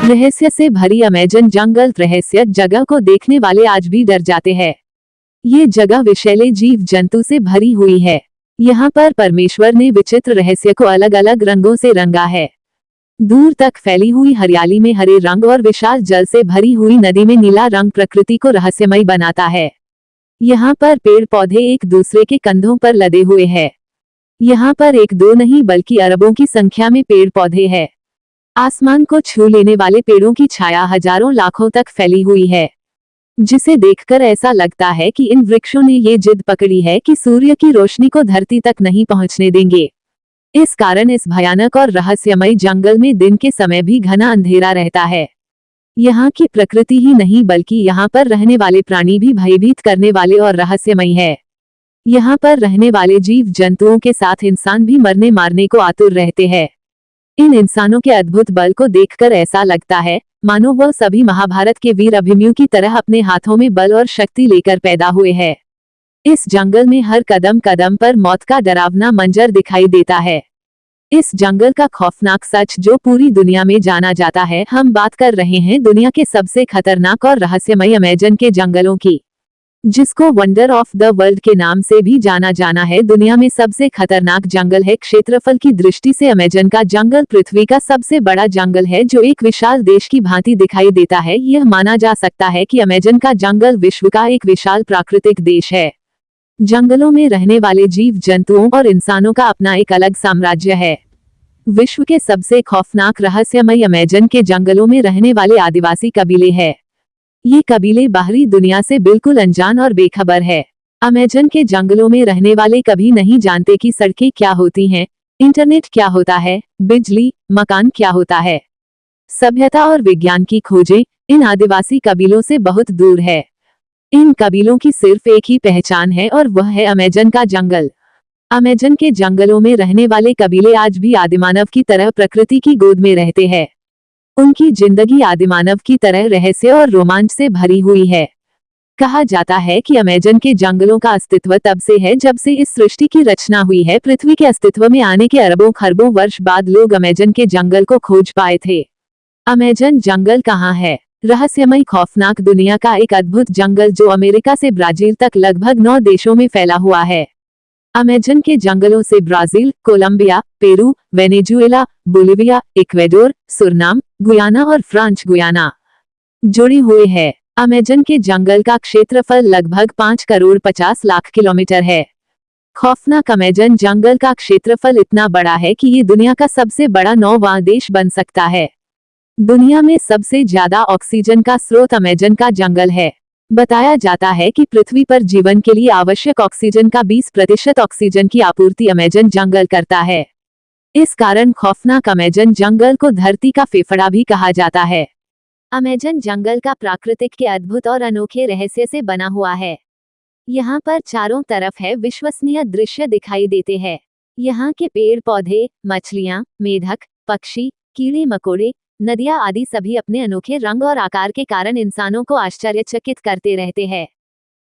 रहस्य से भरी अमेज़न जंगल। रहस्य जगह को देखने वाले आज भी डर जाते हैं। ये जगह विषैले जीव जंतु से भरी हुई है। यहाँ पर परमेश्वर ने विचित्र रहस्य को अलग अलग रंगों से रंगा है। दूर तक फैली हुई हरियाली में हरे रंग और विशाल जल से भरी हुई नदी में नीला रंग प्रकृति को रहस्यमयी बनाता है। यहाँ पर पेड़ पौधे एक दूसरे के कंधों पर लदे हुए हैं। यहाँ पर एक दो नहीं बल्कि अरबों की संख्या में पेड़ पौधे हैं। आसमान को छू लेने वाले पेड़ों की छाया हजारों लाखों तक फैली हुई है, जिसे देखकर ऐसा लगता है कि इन वृक्षों ने ये जिद पकड़ी है कि सूर्य की रोशनी को धरती तक नहीं पहुंचने देंगे। इस कारण इस भयानक और रहस्यमयी जंगल में दिन के समय भी घना अंधेरा रहता है। यहाँ की प्रकृति ही नहीं बल्कि यहाँ पर रहने वाले प्राणी भी भयभीत करने वाले और रहस्यमयी है। यहाँ पर रहने वाले जीव जंतुओं के साथ इंसान भी मरने मारने को आतुर रहते हैं। इन इंसानों के अद्भुत बल को देखकर ऐसा लगता है मानो वह सभी महाभारत के वीर अभिमन्यु की तरह अपने हाथों में बल और शक्ति लेकर पैदा हुए हैं। इस जंगल में हर कदम कदम पर मौत का डरावना मंजर दिखाई देता है। इस जंगल का खौफनाक सच जो पूरी दुनिया में जाना जाता है। हम बात कर रहे हैं दुनिया के सबसे खतरनाक और रहस्यमयी अमेज़न के जंगलों की, जिसको वंडर ऑफ द वर्ल्ड के नाम से भी जाना है। दुनिया में सबसे खतरनाक जंगल है। क्षेत्रफल की दृष्टि से अमेज़न का जंगल पृथ्वी का सबसे बड़ा जंगल है, जो एक विशाल देश की भांति दिखाई देता है। यह माना जा सकता है कि अमेज़न का जंगल विश्व का एक विशाल प्राकृतिक देश है। जंगलों में रहने वाले जीव जंतुओं और इंसानों का अपना एक अलग साम्राज्य है। विश्व के सबसे खौफनाक रहस्यमयी अमेज़न के जंगलों में रहने वाले आदिवासी कबीले हैं। ये कबीले बाहरी दुनिया से बिल्कुल अनजान और बेखबर है। अमेज़न के जंगलों में रहने वाले कभी नहीं जानते कि सड़कें क्या होती हैं, इंटरनेट क्या होता है, बिजली, मकान क्या होता है। सभ्यता और विज्ञान की खोजें इन आदिवासी कबीलों से बहुत दूर है। इन कबीलों की सिर्फ एक ही पहचान है और वह है अमेज़न का जंगल। अमेज़न के जंगलों में रहने वाले कबीले आज भी आदिमानव की तरह प्रकृति की गोद में रहते हैं। उनकी जिंदगी आदिमानव की तरह रहस्य और रोमांच से भरी हुई है। कहा जाता है कि अमेज़न के जंगलों का अस्तित्व तब से है जब से इस सृष्टि की रचना हुई है। पृथ्वी के अस्तित्व में आने के अरबों खरबों वर्ष बाद लोग अमेज़न के जंगल को खोज पाए थे। अमेज़न जंगल कहाँ है? रहस्यमयी खौफनाक दुनिया का एक अद्भुत जंगल जो अमेरिका से ब्राजील तक लगभग 9 देशों में फैला हुआ है। अमेज़न के जंगलों से Brazil, Colombia, Peru, Venezuela, Bolivia, Ecuador, Suriname, Guyana और फ्रांच गुयाना जुड़ी हुई है। अमेज़न के जंगल का क्षेत्रफल लगभग 5 करोड़ 50 लाख किलोमीटर है। खौफनाक अमेज़न जंगल का क्षेत्रफल इतना बड़ा है कि ये दुनिया का सबसे बड़ा 9वां देश बन सकता है। दुनिया में सबसे ज्यादा ऑक्सीजन का स्रोत अमेज़न का जंगल है। बताया जाता है कि पृथ्वी पर जीवन के लिए आवश्यक ऑक्सीजन का 20% ऑक्सीजन की आपूर्ति अमेज़न जंगल करता है। इस कारण खौफनाक अमेज़न जंगल को धरती का फेफड़ा भी कहा जाता है। अमेज़न जंगल का प्राकृतिक के अद्भुत और अनोखे रहस्य से बना हुआ है। यहाँ पर चारों तरफ है विश्वसनीय दृश्य दिखाई देते हैं। यहाँ के पेड़ पौधे, मछलियाँ, मेढक, पक्षी, कीड़े मकोड़े, नदियाँ आदि सभी अपने अनोखे रंग और आकार के कारण इंसानों को आश्चर्यचकित करते रहते हैं।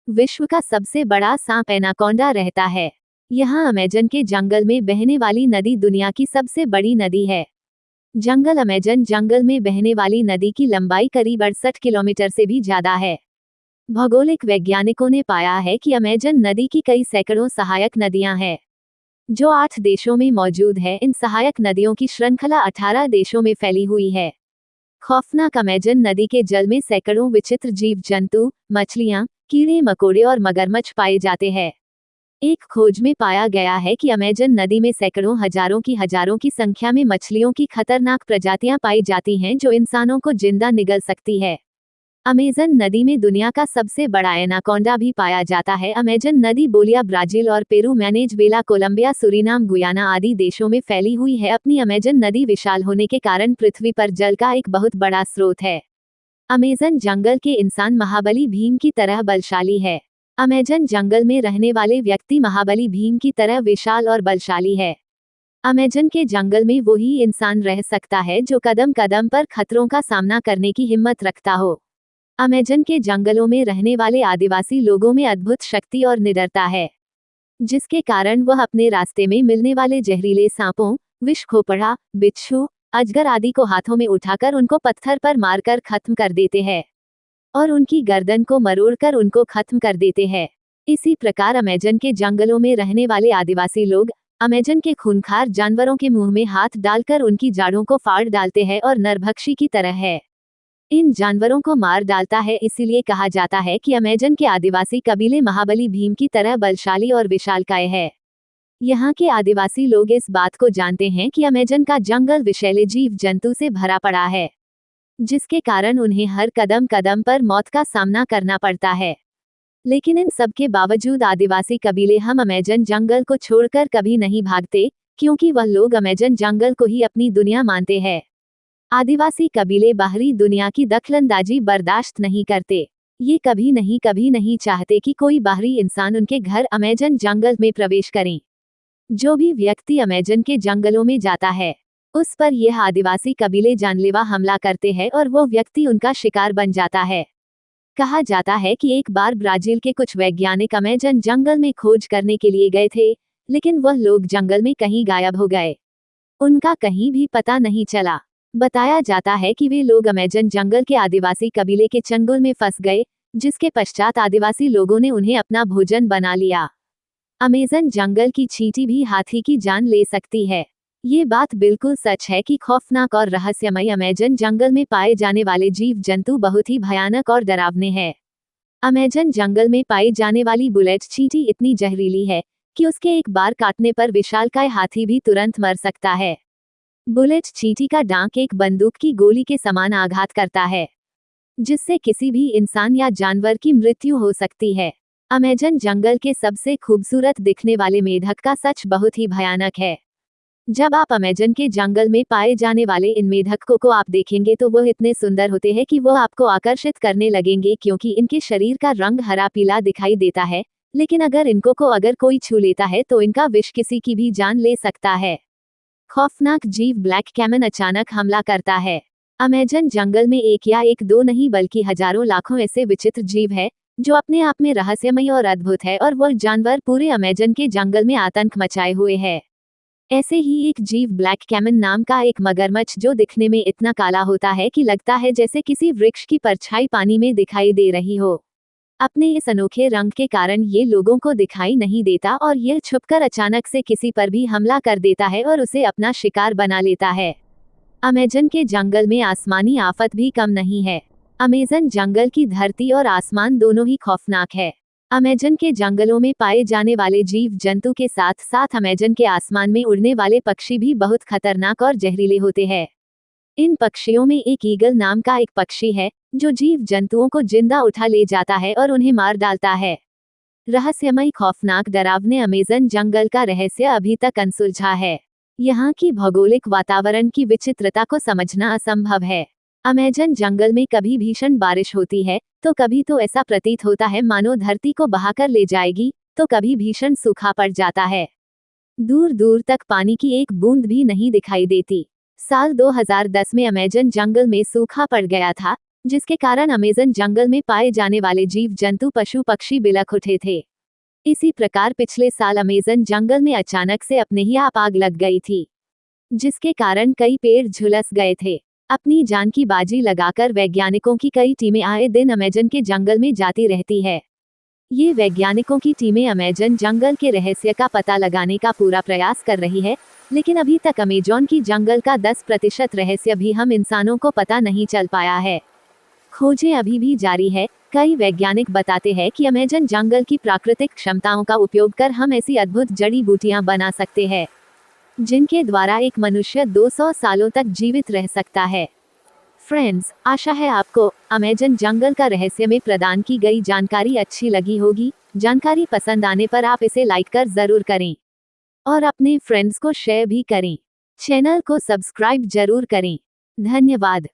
विश्व का सबसे बड़ा सांप एनाकोंडा रहता है। यहाँ अमेज़न के जंगल में बहने वाली नदी दुनिया की सबसे बड़ी नदी है। जंगल अमेज़न जंगल में बहने वाली नदी की लंबाई करीब 68 किलोमीटर से भी ज्यादा है। भौगोलिक वैज्ञानिकों ने पाया है कि अमेज़न नदी की कई सैकड़ों सहायक नदियां हैं, जो 8 देशों में मौजूद है। इन सहायक नदियों की श्रृंखला 18 देशों में फैली हुई है। खौफनाक अमेज़न नदी के जल में सैकड़ों विचित्र जीव जंतु, मछलियां, कीड़े मकोड़े और मगरमच्छ पाए जाते हैं। एक खोज में पाया गया है कि अमेज़न नदी में सैकड़ों हजारों की संख्या में मछलियों की खतरनाक प्रजातियां पाई जाती हैं, जो इंसानों को जिंदा निगल सकती है। अमेज़न नदी में दुनिया का सबसे बड़ा एनाकोंडा भी पाया जाता है। अमेज़न नदी बोलिया, ब्राजील और Peru, Venezuela, Colombia, Suriname, Guyana आदि देशों में फैली हुई है। अपनी अमेज़न नदी विशाल होने के कारण पृथ्वी पर जल का एक बहुत बड़ा स्रोत है। अमेज़न जंगल के इंसान महाबली भीम की तरह बलशाली है। अमेज़न जंगल में रहने वाले व्यक्ति महाबली भीम की तरह विशाल और बलशाली है। अमेज़न के जंगल में वही इंसान रह सकता है जो कदम कदम पर खतरों का सामना करने की हिम्मत रखता हो। अमेज़न के जंगलों में रहने वाले आदिवासी लोगों में अद्भुत शक्ति और निडरता है, जिसके कारण वह अपने रास्ते में मिलने वाले जहरीले सांपों, विष खोपड़ा, बिच्छू, अजगर आदि को हाथों में उठाकर उनको पत्थर पर मारकर खत्म कर देते हैं और उनकी गर्दन को मरोड़कर उनको खत्म कर देते हैं। इसी प्रकार अमेजन के जंगलों में रहने वाले आदिवासी लोग अमेजन के खूंखार जानवरों के मुंह में हाथ डालकर उनकी जाड़ों को फाड़ डालते हैं और नरभक्षी की तरह है इन जानवरों को मार डालता है। इसीलिए कहा जाता है कि अमेजन के आदिवासी कबीले महाबली भीम की तरह बलशाली और विशालकाय है। यहाँ के आदिवासी लोग इस बात को जानते हैं कि अमेजन का जंगल विषैले जीव जंतु से भरा पड़ा है, जिसके कारण उन्हें हर कदम कदम पर मौत का सामना करना पड़ता है। लेकिन इन सब के बावजूद आदिवासी कबीले हम अमेजन जंगल को छोड़कर कभी नहीं भागते, क्योंकि वह लोग अमेजन जंगल को ही अपनी दुनिया मानते हैं। आदिवासी कबीले बाहरी दुनिया की दखलंदाजी बर्दाश्त नहीं करते। ये कभी नहीं चाहते कि कोई बाहरी इंसान उनके घर अमेजन जंगल में प्रवेश करें। जो भी व्यक्ति अमेजन के जंगलों में जाता है, उस पर यह आदिवासी कबीले जानलेवा हमला करते हैं और वो व्यक्ति उनका शिकार बन जाता है। कहा जाता है कि एक बार ब्राजील के कुछ वैज्ञानिक अमेजन जंगल में खोज करने के लिए गए थे, लेकिन वह लोग जंगल में कहीं गायब हो गए। उनका कहीं भी पता नहीं चला। बताया जाता है कि वे लोग अमेजन जंगल के आदिवासी कबीले के चंगुल में फंस गए, जिसके पश्चात आदिवासी लोगों ने उन्हें अपना भोजन बना लिया। अमेजन जंगल की चींटी भी हाथी की जान ले सकती है। ये बात बिल्कुल सच है कि खौफनाक और रहस्यमय अमेजन जंगल में पाए जाने वाले जीव जंतु बहुत ही भयानक और डरावने हैं। अमेजन जंगल में पाई जाने वाली बुलेट चींटी इतनी जहरीली है कि उसके एक बार काटने पर विशालकाय हाथी भी तुरंत मर सकता है। बुलेट चींटी का डांक एक बंदूक की गोली के समान आघात करता है, जिससे किसी भी इंसान या जानवर की मृत्यु हो सकती है। अमेजन जंगल के सबसे खूबसूरत दिखने वाले मेढक का सच बहुत ही भयानक है। जब आप अमेजन के जंगल में पाए जाने वाले इन मेढकों को आप देखेंगे तो वह इतने सुंदर होते हैं कि वह आपको आकर्षित करने लगेंगे, क्योंकि इनके शरीर का रंग हरा पीला दिखाई देता है। लेकिन अगर इनको अगर कोई छू लेता है तो इनका विष किसी की भी जान ले सकता है। खौफनाक जीव ब्लैक कैमन अचानक हमला करता है। अमेजन जंगल में एक या एक दो नहीं बल्कि हजारों लाखों ऐसे विचित्र जीव है जो अपने आप में रहस्यमय और अद्भुत है, और वह जानवर पूरे अमेजन के जंगल में आतंक मचाए हुए है। ऐसे ही एक जीव ब्लैक कैमन नाम का एक मगरमच्छ, जो दिखने में इतना काला होता है कि लगता है जैसे किसी वृक्ष की परछाई पानी में दिखाई दे रही हो। अपने इस अनोखे रंग के कारण ये लोगों को दिखाई नहीं देता और यह छुपकर अचानक से किसी पर भी हमला कर देता है और उसे अपना शिकार बना लेता है। अमेजन के जंगल में आसमानी आफत भी कम नहीं है। अमेजन जंगल की धरती और आसमान दोनों ही खौफनाक है। अमेजन के जंगलों में पाए जाने वाले जीव जंतु के साथ साथ अमेजन के आसमान में उड़ने वाले पक्षी भी बहुत खतरनाक और जहरीले होते हैं। इन पक्षियों में एक ईगल नाम का एक पक्षी है जो जीव जंतुओं को जिंदा उठा ले जाता है और उन्हें मार डालता है। रहस्यमय खौफनाक डरावने अमेजन जंगल का रहस्य अभी तक अनसुलझा है। यहाँ की भौगोलिक वातावरण की विचित्रता को समझना असंभव है। अमेजन जंगल में कभी भीषण बारिश होती है तो कभी तो ऐसा प्रतीत होता है मानो धरती को बहाकर ले जाएगी, तो कभी भीषण सूखा पड़ जाता है। दूर दूर तक पानी की एक बूंद भी नहीं दिखाई देती। साल 2010 में अमेजन जंगल में सूखा पड़ गया था, जिसके कारण अमेजन जंगल में पाए जाने वाले जीव जंतु पशु पक्षी बिलख उठे थे। इसी प्रकार पिछले साल अमेजन जंगल में अचानक से अपने ही आप आग लग गई थी, जिसके कारण कई पेड़ झुलस गए थे। अपनी जान की बाजी लगाकर वैज्ञानिकों की कई टीमें आए दिन अमेजन के जंगल में जाती रहती है। ये वैज्ञानिकों की टीमें अमेजन जंगल के रहस्य का पता लगाने का पूरा प्रयास कर रही है, लेकिन अभी तक अमेजन की जंगल का 10% रहस्य भी हम इंसानों को पता नहीं चल पाया है। खोजें अभी भी जारी है। कई वैज्ञानिक बताते हैं कि अमेजन जंगल की प्राकृतिक क्षमताओं का उपयोग कर हम ऐसी अद्भुत जड़ी बूटियां बना सकते हैं जिनके द्वारा एक मनुष्य 200 सालों तक जीवित रह सकता है। फ्रेंड्स, आशा है आपको अमेजन जंगल का रहस्य में प्रदान की गई जानकारी अच्छी लगी होगी। जानकारी पसंद आने पर आप इसे लाइक कर जरूर करें और अपने फ्रेंड्स को शेयर भी करें। चैनल को सब्सक्राइब जरूर करें। धन्यवाद।